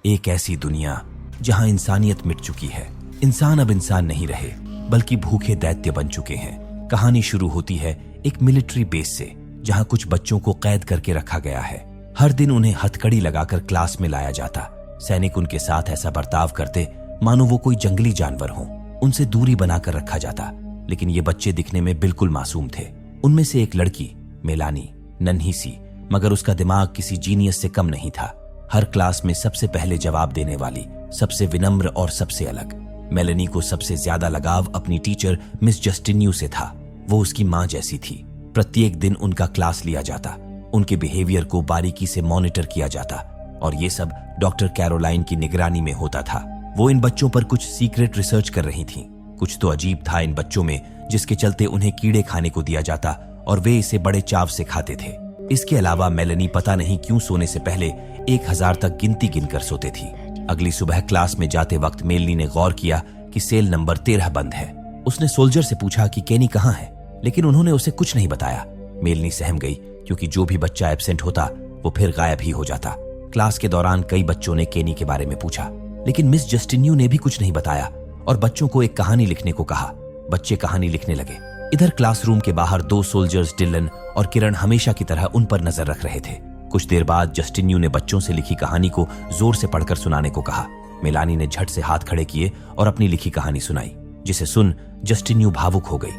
एक ऐसी दुनिया जहां इंसानियत मिट चुकी है। इंसान अब इंसान नहीं रहे बल्कि भूखे दैत्य बन चुके हैं। कहानी शुरू होती है एक मिलिट्री बेस से जहां कुछ बच्चों को कैद करके रखा गया है। हर दिन उन्हें हथकड़ी लगाकर क्लास में लाया जाता। सैनिक उनके साथ ऐसा बर्ताव करते मानो वो कोई जंगली जानवर हो। उनसे दूरी बनाकर रखा जाता, लेकिन ये बच्चे दिखने में बिल्कुल मासूम थे। उनमें से एक लड़की मेलानी, नन्ही सी, मगर उसका दिमाग किसी जीनियस से कम नहीं था। हर क्लास में सबसे पहले जवाब देने वाली, सबसे विनम्र और सबसे अलग। मेलानी को सबसे ज्यादा लगाव अपनी टीचर मिस जस्टिन्यू से था। वो उसकी माँ जैसी थी। प्रत्येक दिन उनका क्लास लिया जाता, उनके बिहेवियर को बारीकी से मॉनिटर किया जाता और ये सब डॉक्टर कैरोलाइन की निगरानी में होता था। वो इन बच्चों पर कुछ सीक्रेट रिसर्च कर रही थीं। कुछ तो अजीब था इन बच्चों में, जिसके चलते उन्हें कीड़े खाने को दिया जाता और वे इसे बड़े चाव से खाते थे। इसके अलावा मेलानी पता नहीं क्यों सोने से पहले 1000 तक गिनती गिनकर सोते थी। अगली सुबह क्लास में जाते वक्त मेलानी ने गौर किया कि सेल नंबर 13 बंद है। उसने सोल्जर से पूछा कि केनी कहाँ है, लेकिन उन्होंने उसे कुछ नहीं बताया। मेलानी सहम गई, क्योंकि जो भी बच्चा एब्सेंट होता वो फिर गायब ही हो जाता। क्लास के दौरान कई बच्चों ने केनी के बारे में पूछा, लेकिन मिस जस्टिन्यू ने भी कुछ नहीं बताया और बच्चों को एक कहानी लिखने को कहा। बच्चे कहानी लिखने लगे। इधर क्लासरूम के बाहर 2 सोल्जर्स डिलन और किरण हमेशा की तरह उन पर नजर रख रहे थे। कुछ देर बाद जस्टिन्यू ने बच्चों से लिखी कहानी को जोर से पढ़कर सुनाने को कहा। मेलानी ने झट से हाथ खड़े किए और अपनी लिखी कहानी सुनाई, जिसे सुन जस्टिन्यू भावुक हो गई।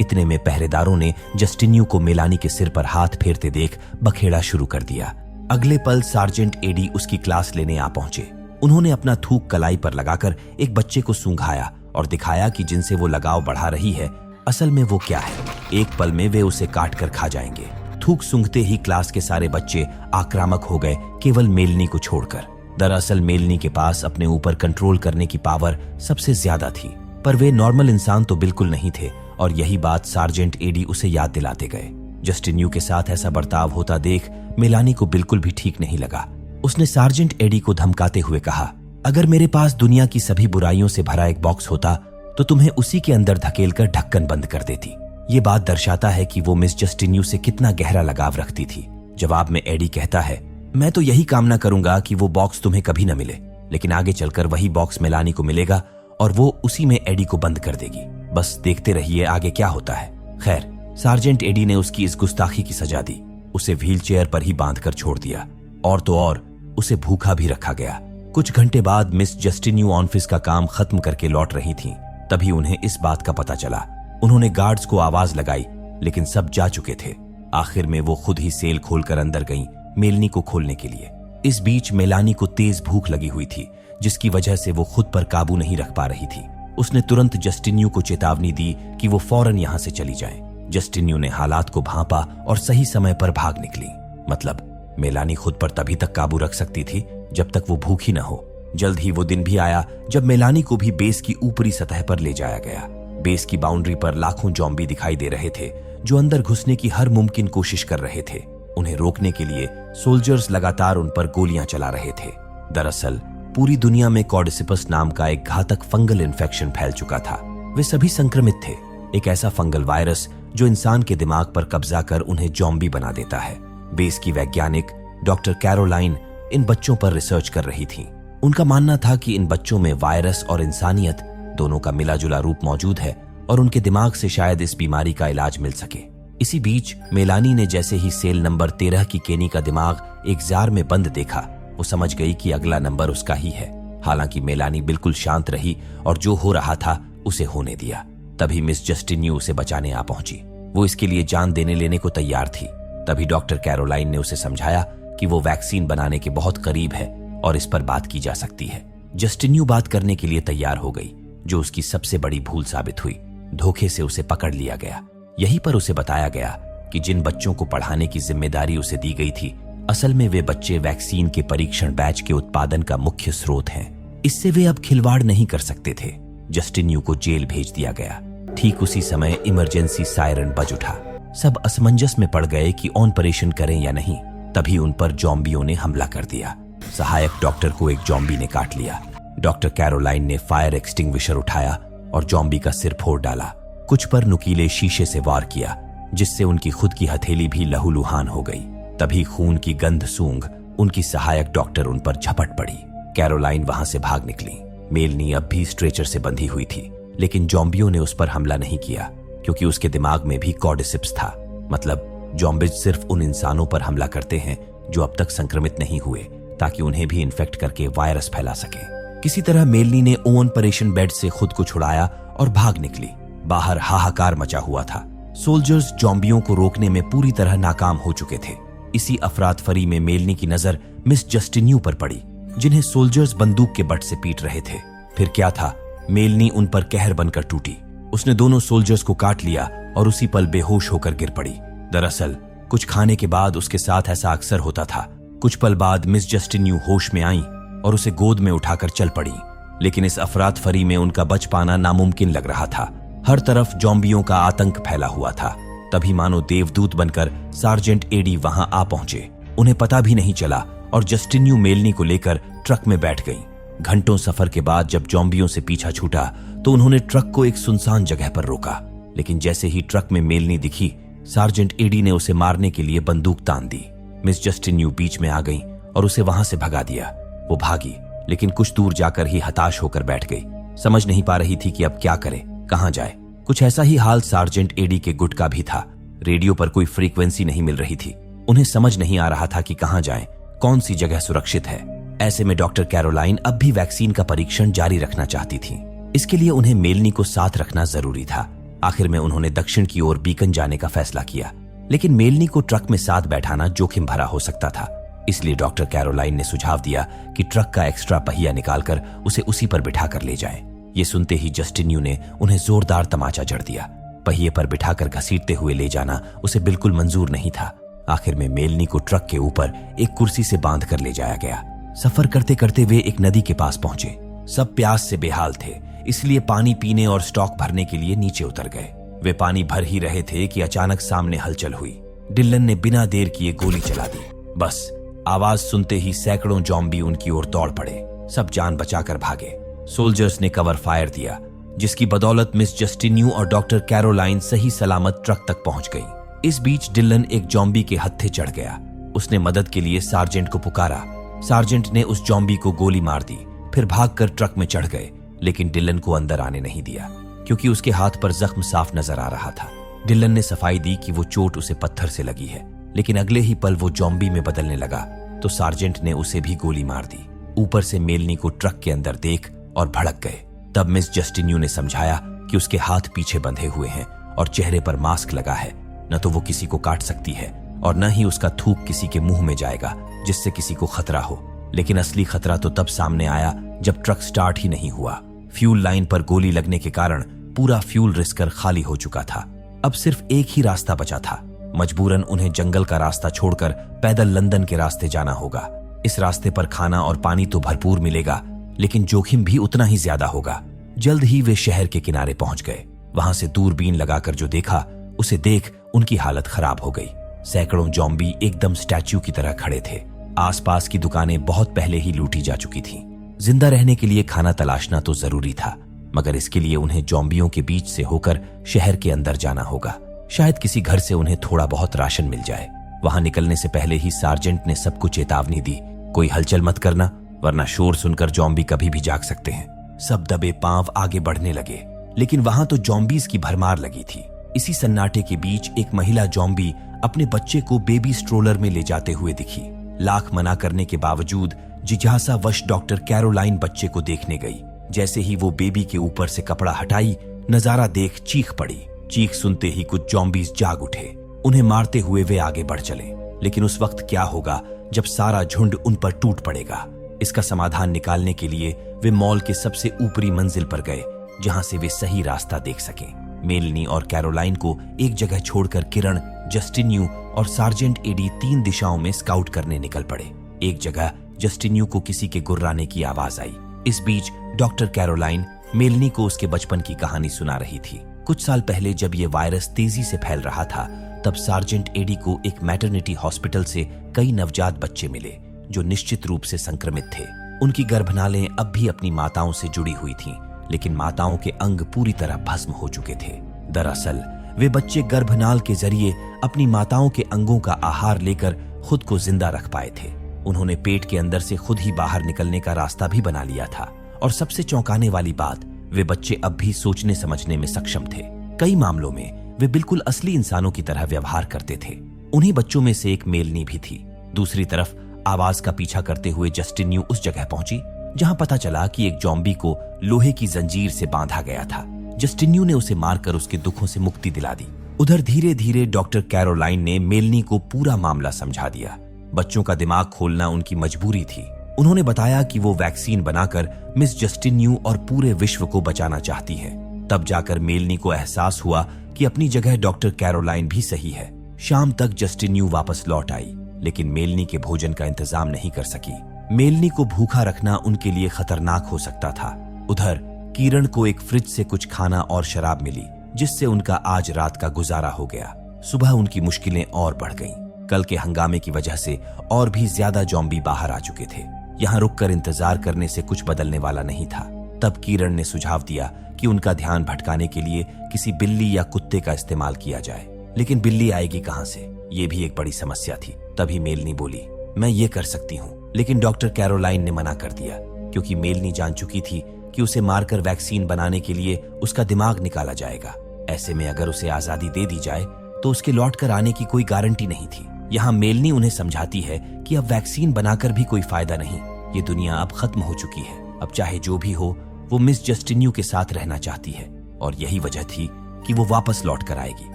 इतने में पहरेदारों ने जस्टिन्यू को मेलानी के सिर पर हाथ फेरते देख बखेड़ा शुरू कर दिया। अगले पल सार्जेंट एडी उसकी क्लास लेने आ पहुंचे। उन्होंने अपना थूक कलाई पर लगाकर एक बच्चे को सूंघाया और दिखाया कि जिनसे वो लगाव बढ़ा रही है, असल में वो क्या है। एक पल में वे उसे काट कर खा जाएंगे। थूक सूंघते ही क्लास के सारे बच्चे आक्रामक हो गए, केवल मेलानी को छोड़कर। दरअसल मेलानी के पास अपने ऊपर कंट्रोल करने की पावर सबसे ज्यादा थी, पर वे नॉर्मल इंसान तो बिल्कुल नहीं थे और यही बात सार्जेंट एडी उसे याद दिलाते गए। जस्टिन्यू के साथ ऐसा बर्ताव होता देख मेलानी को बिल्कुल भी ठीक नहीं लगा। उसने सार्जेंट एडी को धमकाते हुए कहा, अगर मेरे पास दुनिया की सभी बुराइयों से भरा एक बॉक्स होता तो तुम्हें उसी के अंदर धकेलकर ढक्कन बंद कर देती। ये बात दर्शाता है कि वो मिस जस्टिन्यू से कितना गहरा लगाव रखती थी। जवाब में एडी कहता है, मैं तो यही कामना करूंगा कि वो बॉक्स तुम्हें कभी न मिले, लेकिन आगे चलकर वही बॉक्स मेलानी को मिलेगा और वो उसी में एडी को बंद कर देगी। बस देखते रहिए आगे क्या होता है। खैर, सार्जेंट एडी ने उसकी इस गुस्ताखी की सजा दी। उसे व्हील चेयर पर ही बांधकर छोड़ दिया और तो और उसे भूखा भी रखा गया। कुछ घंटे बाद मिस जस्टिन्यू ऑफिस का काम खत्म करके लौट रही थीं। तभी उन्हें इस बात का पता चला। उन्होंने गार्ड्स को आवाज लगाई, लेकिन सब जा चुके थे। आखिर में वो खुद ही सेल खोलकर अंदर गईं, मेलानी को खोलने के लिए। इस बीच मेलानी को तेज भूख लगी हुई थी, जिसकी वजह से वो खुद पर काबू नहीं रख पा रही थी। उसने तुरंत जस्टिन्यू को चेतावनी दी कि वो फौरन यहां से चली जाए। जस्टिन्यू ने हालात को भांपा और सही समय पर भाग निकली। मतलब मेलानी खुद पर तभी तक काबू रख सकती थी जब तक वो भूखी न हो। जल्द ही वो दिन भी आया जब मेलानी को भी बेस की ऊपरी सतह पर ले जाया गया। बेस की बाउंड्री पर लाखों ज़ॉम्बी दिखाई दे रहे थे, जो अंदर घुसने की हर मुमकिन कोशिश कर रहे थे। उन्हें रोकने के लिए सोल्जर्स लगातार उन पर गोलियां चला रहे थे। दरअसल पूरी दुनिया में कॉर्डिसिपस नाम का एक घातक फंगल इन्फेक्शन फैल चुका था। वे सभी संक्रमित थे, एक ऐसा फंगल वायरस जो इंसान के दिमाग पर कब्जा कर उन्हें ज़ॉम्बी बना देता है। बेस की वैज्ञानिक डॉक्टर कैरोलाइन इन बच्चों पर रिसर्च कर रही थी। उनका मानना था कि इन बच्चों में वायरस और इंसानियत दोनों का मिला जुला रूप मौजूद है और उनके दिमाग से शायद इस बीमारी का इलाज मिल सके। इसी बीच मेलानी ने जैसे ही सेल नंबर 13 की केनी का दिमाग एक जार में बंद देखा, वो समझ गई कि अगला नंबर उसका ही है। हालांकि मेलानी बिल्कुल शांत रही और जो हो रहा था उसे होने दिया। तभी मिस जस्टिन्यू उसे बचाने आ पहुंची। वो इसके लिए जान देने लेने को तैयार थी। तभी डॉक्टर कैरोलाइन ने उसे समझाया कि वो वैक्सीन बनाने के बहुत करीब है और इस पर बात की जा सकती है। जस्टिन्यू बात करने के लिए तैयार हो गई, जो उसकी सबसे बड़ी भूल साबित हुई। धोखे से उसे पकड़ लिया गया। यहीं पर उसे बताया गया कि जिन बच्चों को पढ़ाने की जिम्मेदारी उसे दी गई थी, असल में वे बच्चे वैक्सीन के परीक्षण बैच के उत्पादन का मुख्य स्रोत हैं। इससे वे अब खिलवाड़ नहीं कर सकते थे। जस्टिन्यू को जेल भेज दिया गया। ठीक उसी समय इमरजेंसी सायरन बज उठा। सब असमंजस में पड़ गए कि ऑपरेशन करें या नहीं। तभी उन पर ज़ॉम्बियों ने हमला कर दिया। सहायक डॉक्टर को एक ज़ॉम्बी ने काट लिया। डॉक्टर कैरोलाइन ने फायर एक्सटिंग्विशर उठाया और ज़ॉम्बी का सिर फोड़ डाला। कुछ पर नुकीले शीशे से वार किया, जिससे उनकी खुद की हथेली भी लहूलुहान हो गई। तभी खून की गंध सूंघ उनकी सहायक डॉक्टर उन पर झपट पड़ी। कैरोलाइन वहां से भाग निकली। मेलनी अब भी स्ट्रेचर से बंधी हुई थी, लेकिन जॉम्बियों ने उस पर हमला नहीं किया क्योंकि उसके दिमाग में भी कॉर्डिसिप्स था। मतलब जॉम्बिज सिर्फ उन इंसानों पर हमला करते हैं जो अब तक संक्रमित नहीं हुए, ताकि उन्हें भी इन्फेक्ट करके वायरस फैला सके। किसी तरह मेलनी ने ओवन परेशन बेड से खुद को छुड़ाया और भाग निकली। बाहर हाहाकार मचा हुआ था। सोल्जर्स जॉम्बियों को रोकने में पूरी तरह नाकाम हो चुके थे। इसी अफरातफरी में मेलनी की नजर मिस जस्टिन्यू पर पड़ी, जिन्हें सोल्जर्स बंदूक के बट से पीट रहे थे। फिर क्या था, मेलनी उन पर कहर बनकर टूटी। उसने दोनों सोल्जर्स को काट लिया और उसी पल बेहोश होकर गिर पड़ी। दरअसल कुछ खाने के बाद उसके साथ ऐसा अक्सर होता था। कुछ पल बाद मिस जस्टिन्यू होश में आई और उसे गोद में उठाकर चल पड़ी, लेकिन इस अफरातफरी में उनका बच पाना नामुमकिन लग रहा था। हर तरफ जॉम्बियों का आतंक फैला हुआ था। तभी मानो देवदूत बनकर सार्जेंट एडी वहां आ पहुंचे। उन्हें पता भी नहीं चला और जस्टिन्यू मेलनी को लेकर ट्रक में बैठ गई। घंटों सफर के बाद जब जॉम्बियों से पीछा छूटा तो उन्होंने ट्रक को एक सुनसान जगह पर रोका, लेकिन जैसे ही ट्रक में मेलनी दिखी, सार्जेंट एडी ने उसे मारने के लिए बंदूक तान दी। मिस जस्टिन्यू बीच में आ गई और उसे वहां से भगा दिया। वो भागी, लेकिन कुछ दूर जाकर ही हताश होकर बैठ गई। समझ नहीं पा रही थी कि अब क्या करे, कहां जाए। कुछ ऐसा ही हाल सार्जेंट एडी के गुट का भी था। रेडियो पर कोई फ्रीक्वेंसी नहीं मिल रही थी। उन्हें समझ नहीं आ रहा था कि कहां जाएं, कौन सी जगह सुरक्षित है। ऐसे में डॉक्टर कैरोलाइन अब भी वैक्सीन का परीक्षण जारी रखना चाहती थी। इसके लिए उन्हें मेलनी को साथ रखना जरूरी था। आखिर में उन्होंने दक्षिण की ओर बीकन जाने का फैसला किया, लेकिन मेलनी को ट्रक में साथ बैठाना जोखिम भरा हो सकता था। इसलिए डॉक्टर कैरोलाइन ने सुझाव दिया कि ट्रक का एक्स्ट्रा पहिया निकालकर उसे उसी पर बिठाकर ले जाएं। ये सुनते ही जस्टिन्यू ने उन्हें जोरदार तमाचा जड़ दिया। पहिए पर बिठाकर घसीटते हुए ले जाना उसे बिल्कुल मंजूर नहीं था। आखिर में मेलनी को ट्रक के ऊपर एक कुर्सी से बांध कर ले जाया गया। सफर करते करते वे एक नदी के पास पहुंचे। सब प्यास से बेहाल थे, इसलिए पानी पीने और स्टॉक भरने के लिए नीचे उतर गए। वे पानी भर ही रहे थे कि अचानक सामने हलचल हुई। डिलन ने बिना देर किए गोली चला दी। बस आवाज सुनते ही सैकड़ों जॉम्बी उनकी ओर दौड़ पड़े। सब जान बचाकर भागे। सोल्जर्स ने कवर फायर दिया, जिसकी बदौलत मिस जस्टिन्यू और डॉक्टर कैरोलाइन सही सलामत ट्रक तक पहुंच गई। इस बीच डिलन एक जॉम्बी के हत्थे चढ़ गया। उसने मदद के लिए सार्जेंट को पुकारा। सार्जेंट ने उस जॉम्बी को गोली मार दी, फिर भागकर ट्रक में चढ़ गए, लेकिन डिलन को अंदर आने नहीं दिया क्योंकि उसके हाथ पर जख्म साफ नजर आ रहा था। डिलन ने सफाई दी कि वो चोट उसे पत्थर से लगी है, लेकिन अगले ही पल वो जॉम्बी में बदलने लगा तो सार्जेंट ने उसे भी गोली मार दी। ऊपर से मेलनी को ट्रक के अंदर देख और भड़क गए। तब मिस जस्टिन्यू ने समझाया कि उसके हाथ पीछे बंधे हुए हैं और चेहरे पर मास्क लगा है। न तो वो किसी को काट सकती है और न ही उसका थूक किसी के मुंह में जाएगा जिससे किसी को खतरा हो। लेकिन असली खतरा तो तब सामने आया जब ट्रक स्टार्ट ही नहीं हुआ। फ्यूल लाइन पर गोली लगने के कारण पूरा फ्यूल रिसकर खाली हो चुका था। अब सिर्फ एक ही रास्ता बचा था। मजबूरन उन्हें जंगल का रास्ता छोड़कर पैदल लंदन के रास्ते जाना होगा। इस रास्ते पर खाना और पानी तो भरपूर मिलेगा, लेकिन जोखिम भी उतना ही ज्यादा होगा। जल्द ही वे शहर के किनारे पहुंच गए। वहां से दूरबीन लगाकर जो देखा उसे देख उनकी हालत खराब हो गई। सैकड़ों जॉम्बी एकदम स्टैच्यू की तरह खड़े थे। आसपास की दुकानें बहुत पहले ही लूटी जा चुकी थीं। जिंदा रहने के लिए खाना तलाशना तो जरूरी था, मगर इसके लिए उन्हें जॉम्बियों के बीच से होकर शहर के अंदर जाना होगा। शायद किसी घर से उन्हें थोड़ा बहुत राशन मिल जाए। वहां निकलने से पहले ही सार्जेंट ने सबको चेतावनी दी, कोई हलचल मत करना, वरना शोर सुनकर जॉम्बी कभी भी जाग सकते हैं। सब दबे पांव आगे बढ़ने लगे, लेकिन वहां तो जॉम्बीज की भरमार लगी थी। इसी सन्नाटे के बीच एक महिला जॉम्बी अपने बच्चे को बेबी स्ट्रोलर में ले जाते हुए दिखी। लाख मना करने के बावजूद जिज्ञासावश डॉक्टर कैरोलाइन बच्चे को देखने गई। जैसे ही वो बेबी के ऊपर से कपड़ा हटाई, नजारा देख चीख पड़ी। चीख सुनते ही कुछ जॉम्बीज जाग उठे। उन्हें मारते हुए वे आगे बढ़ चले। लेकिन उस वक्त क्या होगा जब सारा झुंड उन पर टूट पड़ेगा? इसका समाधान निकालने के लिए वे मॉल के सबसे ऊपरी मंजिल पर गए, जहां से वे सही रास्ता देख सकें। मेलनी और कैरोलाइन को एक जगह छोड़कर किरण, जस्टिन्यू और सार्जेंट एडी 3 दिशाओं में स्काउट करने निकल पड़े। एक जगह जस्टिन्यू को किसी के गुर्राने की आवाज आई। इस बीच डॉक्टर कैरोलाइन मेलनी को उसके बचपन की कहानी सुना रही थी। कुछ साल पहले जब ये वायरस तेजी से फैल रहा था, तब सार्जेंट एडी को एक मैटरनिटी हॉस्पिटल से कई नवजात बच्चे मिले जो निश्चित रूप से संक्रमित थे। उनकी गर्भनालें अब भी अपनी माताओं से जुड़ी हुई थीं, लेकिन माताओं के अंग पूरी तरह भस्म हो चुके थे। दरअसल वे बच्चे गर्भनाल के जरिए अपनी माताओं के अंगों का आहार लेकर खुद को जिंदा रख पाए थे। उन्होंने पेट के अंदर से खुद ही बाहर निकलने का रास्ता भी बना लिया था। और सबसे चौंकाने वाली बात, वे बच्चे अब भी सोचने समझने में सक्षम थे। कई मामलों में वे बिल्कुल असली इंसानों की तरह व्यवहार करते थे। उन्हीं बच्चों में से एक मेलनी भी थी। दूसरी तरफ आवाज का पीछा करते हुए जस्टिन्यू उस जगह पहुंची जहां पता चला कि एक जॉम्बी को लोहे की जंजीर से बांधा गया था। जस्टिन्यू ने उसे मारकर उसके दुखों से मुक्ति दिला दी। उधर धीरे धीरे डॉक्टर कैरोलाइन ने मेलनी को पूरा मामला समझा दिया। बच्चों का दिमाग खोलना उनकी मजबूरी थी। उन्होंने बताया कि वो वैक्सीन बनाकर मिस जस्टिन्यू और पूरे विश्व को बचाना चाहती है। तब जाकर मेलनी को एहसास हुआ कि अपनी जगह डॉक्टर कैरोलाइन भी सही है। शाम तक जस्टिन्यू वापस लौट आई, लेकिन मेलनी के भोजन का इंतजाम नहीं कर सकी। मेलनी को भूखा रखना उनके लिए खतरनाक हो सकता था। उधर किरण को एक फ्रिज से कुछ खाना और शराब मिली, जिससे उनका आज रात का गुजारा हो गया। सुबह उनकी मुश्किलें और बढ़ गईं। कल के हंगामे की वजह से और भी ज्यादा जॉम्बी बाहर आ चुके थे। यहाँ रुककर इंतजार करने से कुछ बदलने वाला नहीं था। तब किरण ने सुझाव दिया कि उनका ध्यान भटकाने के लिए किसी बिल्ली या कुत्ते का इस्तेमाल किया जाए, लेकिन बिल्ली आएगी कहां से, ये भी एक बड़ी समस्या थी। तभी मेलनी बोली, मैं ये कर सकती हूँ, लेकिन डॉक्टर कैरोलाइन ने मना कर दिया, क्योंकि मेलनी जान चुकी थी कि उसे मारकर वैक्सीन बनाने के लिए उसका दिमाग निकाला जाएगा। ऐसे में अगर उसे आजादी दे दी जाए तो उसके लौट कर आने की कोई गारंटी नहीं थी। यहाँ मेलनी उन्हें समझाती है कि अब वैक्सीन बनाकर भी कोई फायदा नहीं, ये दुनिया अब खत्म हो चुकी है। अब चाहे जो भी हो, वो मिस जस्टिन्यू के साथ रहना चाहती है, और यही वजह थी कि वो वापस लौट कर आएगी।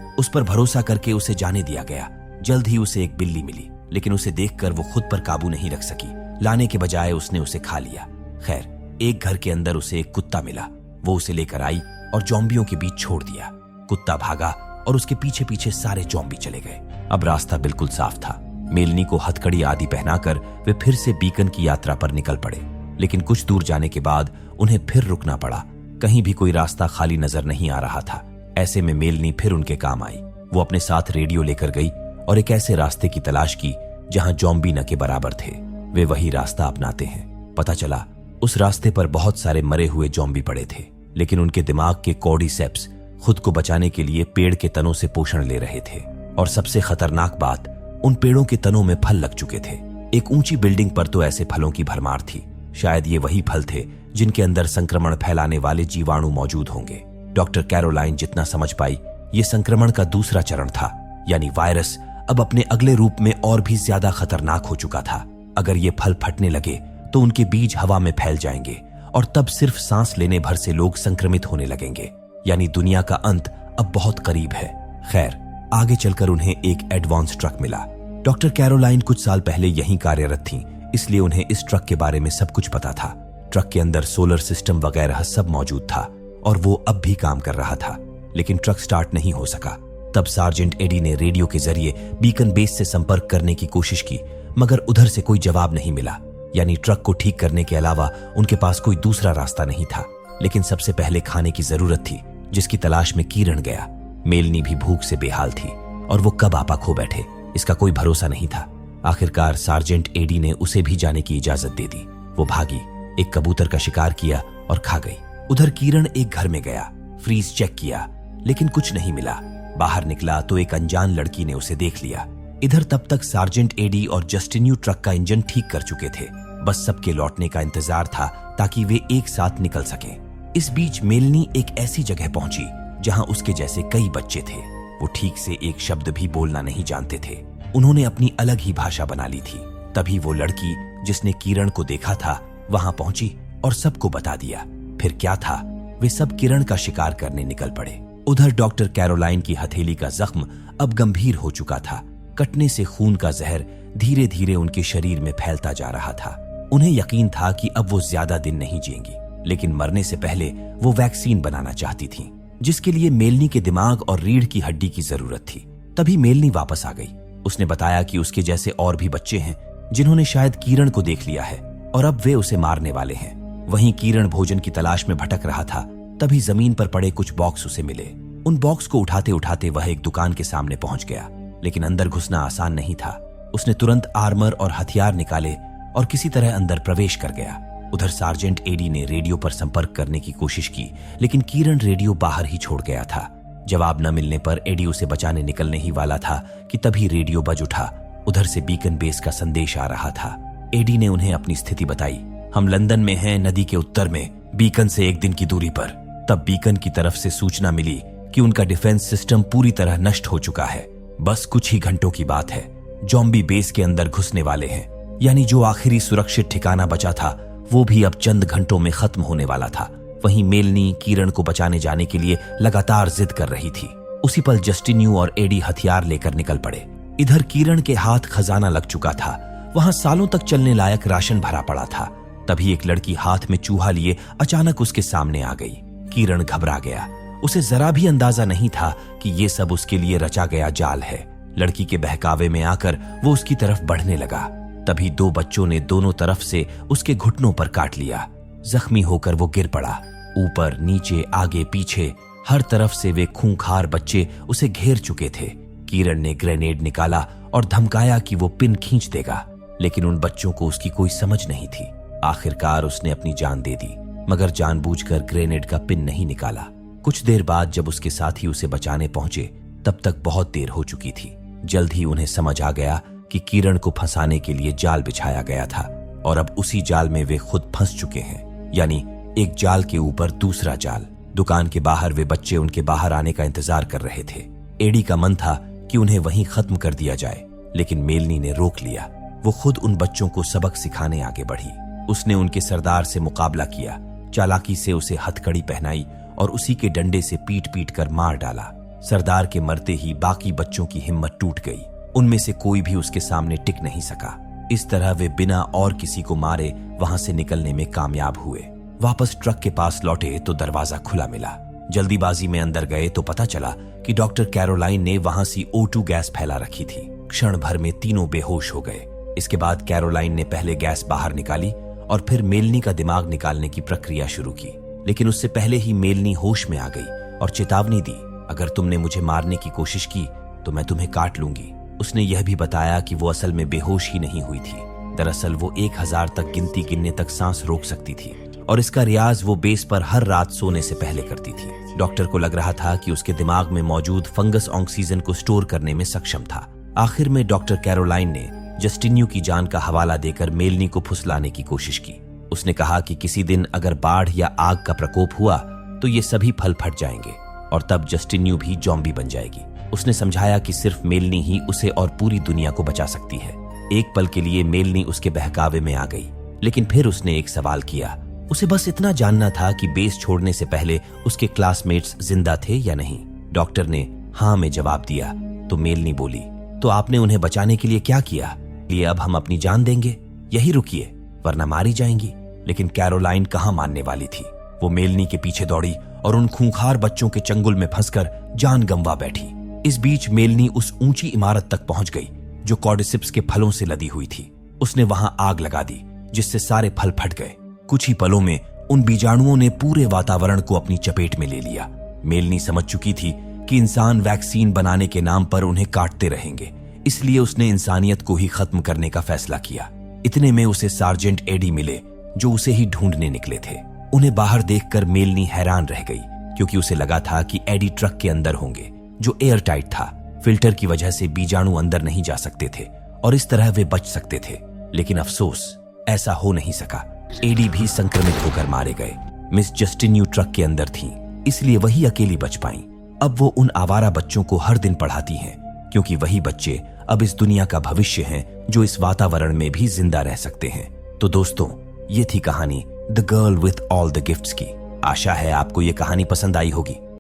उस पर भरोसा करके उसे जाने दिया गया। जल्द ही उसे एक बिल्ली मिली, लेकिन उसे देखकर वो खुद पर काबू नहीं रख सकी। लाने के बजाय उसने उसे खा लिया। खैर, एक घर के अंदर उसे एक कुत्ता मिला। वो उसे लेकर आई और जॉम्बियों के बीच छोड़ दिया। कुत्ता भागा और उसके पीछे पीछे सारे जॉम्बी चले गए। अब रास्ता बिल्कुल साफ था। मेलनी को हथकड़ी आदि पहनाकर वे फिर से बीकन की यात्रा पर निकल पड़े, लेकिन कुछ दूर जाने के बाद उन्हें फिर रुकना पड़ा। कहीं भी कोई रास्ता खाली नजर नहीं आ रहा था। ऐसे में मेलनी फिर उनके काम आई। वो अपने साथ रेडियो लेकर गई और एक ऐसे रास्ते की तलाश की जहां जॉम्बी न के बराबर थे। वे वही रास्ता अपनाते हैं। पता चला उस रास्ते पर बहुत सारे मरे हुए जॉम्बी पड़े थे, लेकिन उनके दिमाग के कॉर्डिसेप्स खुद को बचाने के लिए पेड़ के तनों से पोषण ले रहे थे। और सबसे खतरनाक बात, उन पेड़ों के तनों में फल लग चुके थे। एक ऊंची बिल्डिंग पर तो ऐसे फलों की भरमार थी। शायद ये वही फल थे जिनके अंदर संक्रमण फैलाने वाले जीवाणु मौजूद होंगे। डॉक्टर कैरोलाइन जितना समझ पाई, ये संक्रमण का दूसरा चरण था, यानी वायरस अब अपने अगले रूप में और भी ज्यादा खतरनाक हो चुका था। अगर ये फल फटने लगे तो उनके बीज हवा में फैल जाएंगे और तब सिर्फ सांस लेने भर से लोग संक्रमित होने लगेंगे। यानी दुनिया का अंत अब बहुत करीब है। खैर, आगे चलकर उन्हें एक एडवांस ट्रक मिला। डॉक्टर कैरोलाइन कुछ साल पहले यहीं कार्यरत थीं, इसलिए उन्हें इस ट्रक के बारे में सब कुछ पता था। ट्रक के अंदर सोलर सिस्टम वगैरह सब मौजूद था और वो अब भी काम कर रहा था, लेकिन ट्रक स्टार्ट नहीं हो सका। तब सार्जेंट एडी ने रेडियो के जरिए बीकन बेस से संपर्क करने की कोशिश की, मगर उधर से कोई जवाब नहीं मिला। यानी ट्रक को ठीक करने के अलावा उनके पास कोई दूसरा रास्ता नहीं था। लेकिन सबसे पहले खाने की जरूरत थी, जिसकी तलाश में किरण गया। मेलनी भी भूख से बेहाल थी और वो कब आपा खो बैठे, इसका कोई भरोसा नहीं था। आखिरकार सार्जेंट एडी ने उसे भी जाने की इजाजत दे दी। वो भागी, एक कबूतर का शिकार किया और खा गई। उधर किरण एक घर में गया, फ्रीज चेक किया, लेकिन कुछ नहीं मिला। बाहर निकला तो एक अनजान लड़की ने उसे देख लिया। इधर तब तक सार्जेंट एडी और जस्टिन्यू ट्रक का इंजन ठीक कर चुके थे। बस सबके लौटने का इंतजार था ताकि वे एक साथ निकल सकें। इस बीच मेलनी एक ऐसी जगह पहुंची जहां उसके जैसे कई बच्चे थे। वो ठीक से एक शब्द भी बोलना नहीं जानते थे। उन्होंने अपनी अलग ही भाषा बना ली थी। तभी वो लड़की जिसने किरण को देखा था वहां पहुंची और सबको बता दिया। फिर क्या था, वे सब किरण का शिकार करने निकल पड़े। उधर डॉक्टर कैरोलाइन की हथेली का जख्म अब गंभीर हो चुका था। कटने से खून का जहर धीरे धीरे उनके शरीर में फैलता जा रहा था। उन्हें यकीन था कि अब वो ज्यादा दिन नहीं जिएंगी, लेकिन मरने से पहले वो वैक्सीन बनाना चाहती थीं, जिसके लिए मेलनी के दिमाग और रीढ़ की हड्डी की जरूरत थी। तभी मेलनी वापस आ गई। उसने बताया कि उसके जैसे और भी बच्चे हैं जिन्होंने शायद किरण को देख लिया है और अब वे उसे मारने वाले हैं। वहीं किरण भोजन की तलाश में भटक रहा था। तभी जमीन पर पड़े कुछ बॉक्स उसे मिले। उन बॉक्स को उठाते उठाते वह एक दुकान के सामने पहुंच गया, लेकिन अंदर घुसना आसान नहीं था। उसने तुरंत आर्मर और हथियार निकाले और किसी तरह अंदर प्रवेश कर गया। उधर सार्जेंट एडी ने रेडियो पर संपर्क करने की कोशिश की, लेकिन किरण रेडियो बाहर ही छोड़ गया था। जवाब न मिलने पर एडी उसे बचाने निकलने ही वाला था कि तभी रेडियो बज उठा। उधर से बीकन बेस का संदेश आ रहा था। एडी ने उन्हें अपनी स्थिति बताई। हम लंदन में हैं, नदी के उत्तर में, बीकन से 1 दिन की दूरी पर। तब बीकन की तरफ से सूचना मिली कि उनका डिफेंस सिस्टम पूरी तरह नष्ट हो चुका है। बस कुछ ही घंटों की बात है, ज़ॉम्बी बेस के अंदर घुसने वाले हैं। यानी जो आखिरी सुरक्षित ठिकाना बचा था वो भी अब चंद घंटों में खत्म होने वाला था। वहीं मेलनी किरण को बचाने जाने के लिए लगातार जिद कर रही थी। उसी पल जस्टिन्यू और एडी हथियार लेकर निकल पड़े। इधर किरण के हाथ खजाना लग चुका था, वहां सालों तक चलने लायक राशन भरा पड़ा था। तभी एक लड़की हाथ में चूहा लिए अचानक उसके सामने आ गई। किरण घबरा गया। उसे जरा भी अंदाजा नहीं था कि ये सब उसके लिए रचा गया जाल है। लड़की के बहकावे में आकर वो उसकी तरफ बढ़ने लगा। तभी 2 बच्चों ने दोनों तरफ से उसके घुटनों पर काट लिया। जख्मी होकर वो गिर पड़ा। ऊपर नीचे आगे पीछे हर तरफ से वे खूंखार बच्चे उसे घेर चुके थे। किरण ने ग्रेनेड निकाला और धमकाया कि वो पिन खींच देगा, लेकिन उन बच्चों को उसकी कोई समझ नहीं थी। आखिरकार उसने अपनी जान दे दी, मगर जानबूझकर ग्रेनेड का पिन नहीं निकाला। कुछ देर बाद जब उसके साथी उसे बचाने पहुंचे तब तक बहुत देर हो चुकी थी। जल्द ही उन्हें समझ आ गया कि किरण को फंसाने के लिए जाल बिछाया गया था और अब उसी जाल में वे खुद फंस चुके हैं। यानी एक जाल के ऊपर दूसरा जाल। दुकान के बाहर वे बच्चे उनके बाहर आने का इंतजार कर रहे थे। एडी का मन था कि उन्हें वहीं खत्म कर दिया जाए, लेकिन मेलनी ने रोक लिया। वो खुद उन बच्चों को सबक सिखाने आगे बढ़ी। उसने उनके सरदार से मुकाबला किया, चालाकी से उसे हथकड़ी पहनाई और उसी के डंडे से पीट पीट कर मार डाला। सरदार के मरते ही बाकी बच्चों की हिम्मत टूट गई। उनमें से कोई भी उसके सामने टिक नहीं सका। इस तरह वे बिना और किसी को मारे वहां से निकलने में कामयाब हुए। वापस ट्रक के पास लौटे तो दरवाजा खुला मिला। जल्दीबाजी में अंदर गए तो पता चला कि डॉक्टर कैरोलाइन ने वहां सी O2 गैस फैला रखी थी। क्षण भर में तीनों बेहोश हो गए। इसके बाद कैरोलाइन ने पहले गैस बाहर निकाली और फिर मेलनी का दिमाग निकालने की प्रक्रिया शुरू की, लेकिन उससे पहले ही मेलनी होश में आ गई और चेतावनी दी, अगर तुमने मुझे मारने की कोशिश की तो मैं तुम्हें काट लूंगी। उसने यह भी बताया कि वो असल में बेहोश ही नहीं हुई थी। दरअसल वो 1000 तक गिनती गिनने तक सांस रोक सकती थी और इसका रियाज वो बेस पर हर रात सोने से पहले करती थी। डॉक्टर को लग रहा था कि उसके दिमाग में मौजूद फंगस ऑक्सीजन को स्टोर करने में सक्षम था। आखिर में डॉक्टर कैरोलाइन ने जस्टिन्यू की जान का हवाला देकर मेलनी को फुसलाने की कोशिश की। उसने कहा कि किसी दिन अगर बाढ़ या आग का प्रकोप हुआ तो ये सभी फल फट जाएंगे और तब जस्टिन्यू भी ज़ॉम्बी बन जाएगी। उसने समझाया कि सिर्फ मेलनी ही उसे और पूरी दुनिया को बचा सकती है। एक पल के लिए मेलनी उसके बहकावे में आ गई, लेकिन फिर उसने एक सवाल किया। उसे बस इतना जानना था कि बेस छोड़ने से पहले उसके क्लासमेट्स जिंदा थे या नहीं। डॉक्टर ने हाँ में जवाब दिया तो मेलनी बोली, तो आपने उन्हें बचाने के लिए क्या किया? ये अब हम अपनी जान देंगे, यही रुकिए वरना मारी जाएंगी। लेकिन कैरोलाइन कहाँ मानने वाली थी। वो मेलनी के पीछे दौड़ी और उन खूंखार बच्चों के चंगुल में फंसकर जान गंवा बैठी। इस बीच मेलनी उस ऊंची इमारत तक पहुंच गई जो कॉर्डिसिप्स के फलों से लदी हुई थी। उसने वहां आग लगा दी जिससे सारे फल फट गए। कुछ ही पलों में उन बीजाणुओं ने पूरे वातावरण को अपनी चपेट में ले लिया। मेलनी समझ चुकी थी कि इंसान वैक्सीन बनाने के नाम पर उन्हें काटते रहेंगे, इसलिए उसने इंसानियत को ही खत्म करने का फैसला किया। इतने में उसे सार्जेंट एडी मिले जो उसे ही ढूंढने निकले थे। उन्हें बाहर देखकर मेलनी हैरान रह गई, क्योंकि उसे लगा था कि एडी ट्रक के अंदर होंगे जो एयर टाइट था। फिल्टर की वजह से बीजाणु अंदर नहीं जा सकते थे और इस तरह वे बच सकते थे। लेकिन अफसोस, ऐसा हो नहीं सका। एडी भी संक्रमित होकर मारे गए। मिस जस्टिन्यू ट्रक के अंदर थीं, इसलिए वही अकेली बच पाईं। अब वो उन आवारा बच्चों को हर दिन पढ़ाती हैं, क्योंकि वही बच्चे अब इस दुनिया का भविष्य हैं जो इस वातावरण में भी जिंदा रह सकते हैं। तो दोस्तों, ये थी कहानी the girl with all the gifts की। आशा है आपको ये कहानी पसंद आई होगी।